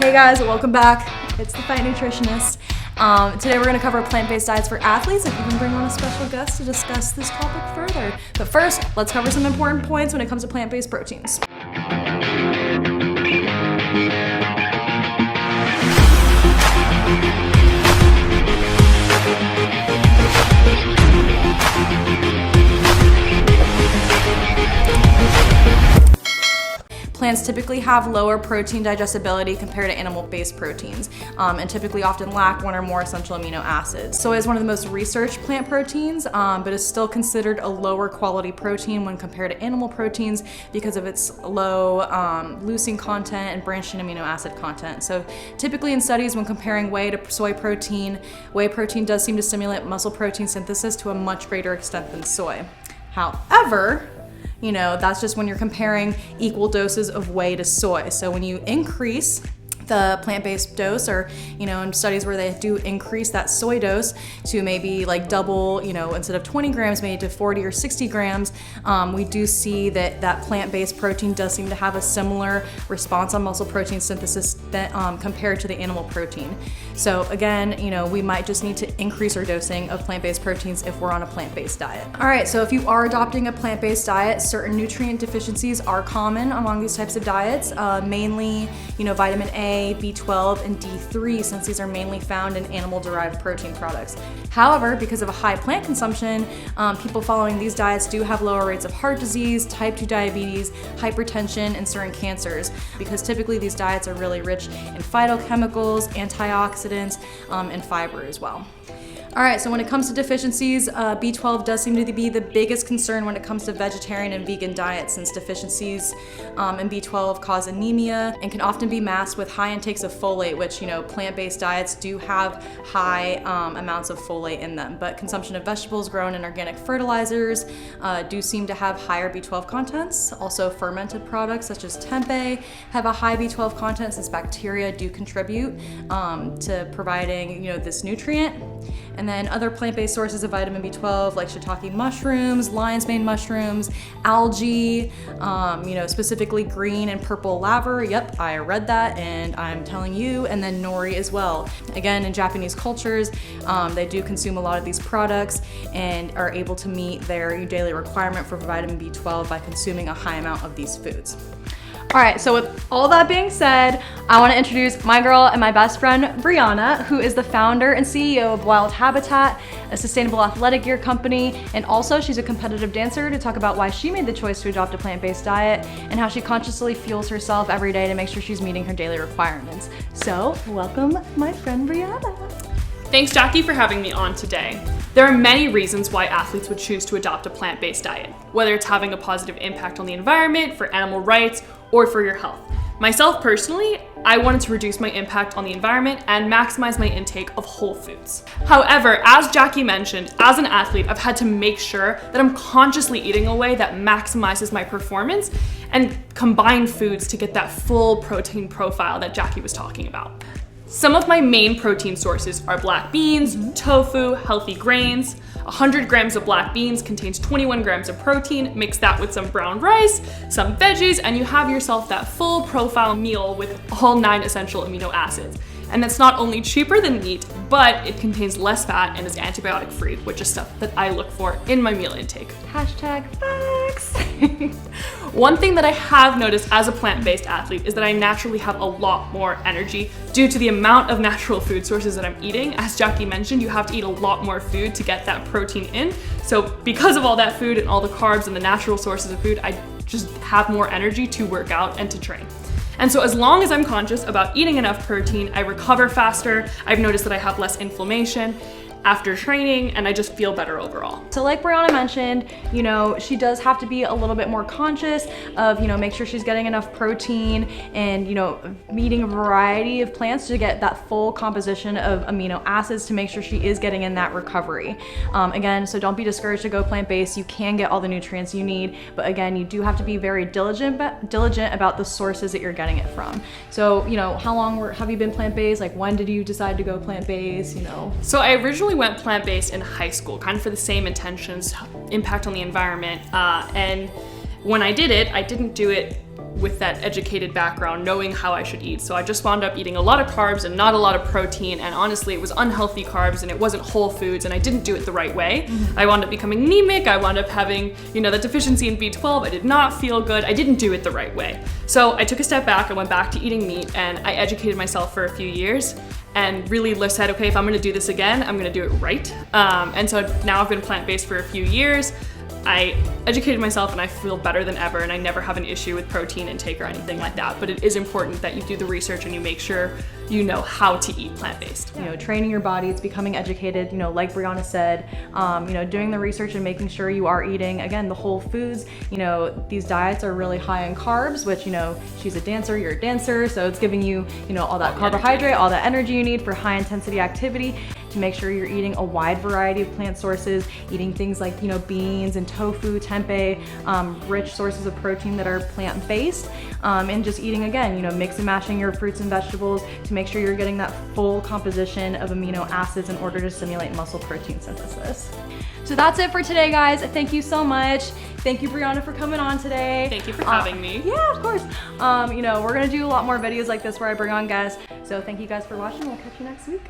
Hey guys, welcome back. It's the Fight Nutritionist. Today we're going to cover plant-based diets for athletes and even bring on a special guest to discuss this topic further. But first, let's cover some important points when it comes to plant-based proteins. Plants typically have lower protein digestibility compared to animal-based proteins, and typically often lack one or more essential amino acids. Soy is one of the most researched plant proteins, but is still considered a lower quality protein when compared to animal proteins because of its low leucine content and branched chain amino acid content. So typically in studies when comparing whey to soy protein, whey protein does seem to stimulate muscle protein synthesis to a much greater extent than soy. However, that's just when you're comparing equal doses of whey to soy. So when you increase the plant-based dose, or in studies where they do increase that soy dose to maybe like double, instead of 20 grams maybe to 40 or 60 grams, we do see that plant-based protein does seem to have a similar response on muscle protein synthesis that, compared to the animal protein. So again, we might just need to increase our dosing of plant-based proteins if we're on a plant-based diet. All right, so if you are adopting a plant-based diet, certain nutrient deficiencies are common among these types of diets, mainly, vitamin A, B12, and D3, since these are mainly found in animal-derived protein products. However, because of a high plant consumption, people following these diets do have lower rates of heart disease, type 2 diabetes, hypertension, and certain cancers, because typically these diets are really rich in phytochemicals, antioxidants, and fiber as well. All right, so when it comes to deficiencies, B12 does seem to be the biggest concern when it comes to vegetarian and vegan diets, since deficiencies in B12 cause anemia and can often be masked with high intakes of folate, which, plant-based diets do have high amounts of folate in them. But consumption of vegetables grown in organic fertilizers do seem to have higher B12 contents. Also, fermented products such as tempeh have a high B12 content, since bacteria do contribute to providing, this nutrient. And then other plant-based sources of vitamin B12 like shiitake mushrooms, lion's mane mushrooms, algae, specifically green and purple laver. Yep, I read that and I'm telling you. And then nori as well. Again, in Japanese cultures, they do consume a lot of these products and are able to meet their daily requirement for vitamin B12 by consuming a high amount of these foods. All right, so with all that being said, I want to introduce my girl and my best friend, Brianna, who is the founder and CEO of Wild.habitat, a sustainable athletic gear company, and also she's a competitive dancer, to talk about why she made the choice to adopt a plant-based diet and how she consciously fuels herself every day to make sure she's meeting her daily requirements. So, welcome my friend Brianna. Thanks, Jackie, for having me on today. There are many reasons why athletes would choose to adopt a plant-based diet, whether it's having a positive impact on the environment, for animal rights, or for your health. Myself personally, I wanted to reduce my impact on the environment and maximize my intake of whole foods. However, as Jackie mentioned, as an athlete, I've had to make sure that I'm consciously eating a way that maximizes my performance and combine foods to get that full protein profile that Jackie was talking about. Some of my main protein sources are black beans, tofu, healthy grains. 100 grams of black beans contains 21 grams of protein. Mix that with some brown rice, some veggies, and you have yourself that full profile meal with all 9 essential amino acids. And that's not only cheaper than meat, but it contains less fat and is antibiotic free, which is stuff that I look for in my meal intake. Hashtag facts. One thing that I have noticed as a plant-based athlete is that I naturally have a lot more energy due to the amount of natural food sources that I'm eating. As Jackie mentioned, you have to eat a lot more food to get that protein in. So because of all that food and all the carbs and the natural sources of food, I just have more energy to work out and to train. And so as long as I'm conscious about eating enough protein, I recover faster. I've noticed that I have less inflammation after training, and I just feel better overall. So like Brianna mentioned, she does have to be a little bit more conscious of, make sure she's getting enough protein and, eating a variety of plants to get that full composition of amino acids to make sure she is getting in that recovery. Again, so don't be discouraged to go plant-based. You can get all the nutrients you need, but again, you do have to be very diligent about the sources that you're getting it from. So, how long have you been plant-based? Like, when did you decide to go plant-based, So I originally went plant-based in high school, kind of for the same intentions, impact on the environment. And when I did it, I didn't do it with that educated background, knowing how I should eat. So I just wound up eating a lot of carbs and not a lot of protein, and honestly it was unhealthy carbs and it wasn't whole foods, and I didn't do it the right way. I wound up becoming anemic, I wound up having, you know, the deficiency in B12, I did not feel good, I didn't do it the right way. So I took a step back, I went back to eating meat, and I educated myself for a few years and really said, okay, if I'm gonna do this again, I'm gonna do it right. And so now I've been plant-based for a few years. I educated myself and I feel better than ever, and I never have an issue with protein intake or anything like that. But it is important that you do the research and you make sure you know how to eat plant-based. You know, training your body, it's becoming educated, you know, like Brianna said, you know, doing the research and making sure you are eating, again, the whole foods. You know, these diets are really high in carbs, which, you know, she's a dancer, you're a dancer, so it's giving you, you know, all that carbohydrate, all that energy you need for high intensity activity. To make sure you're eating a wide variety of plant sources, eating things like, you know, beans and tofu, tempeh, rich sources of protein that are plant-based, and just eating, again, you know, mix and mashing your fruits and vegetables to make sure you're getting that full composition of amino acids in order to stimulate muscle protein synthesis. So that's it for today, guys. Thank you so much. Thank you, Brianna, for coming on today. Thank you for having me. Yeah, of course. You know, we're gonna do a lot more videos like this where I bring on guests. So thank you guys for watching. We'll catch you next week.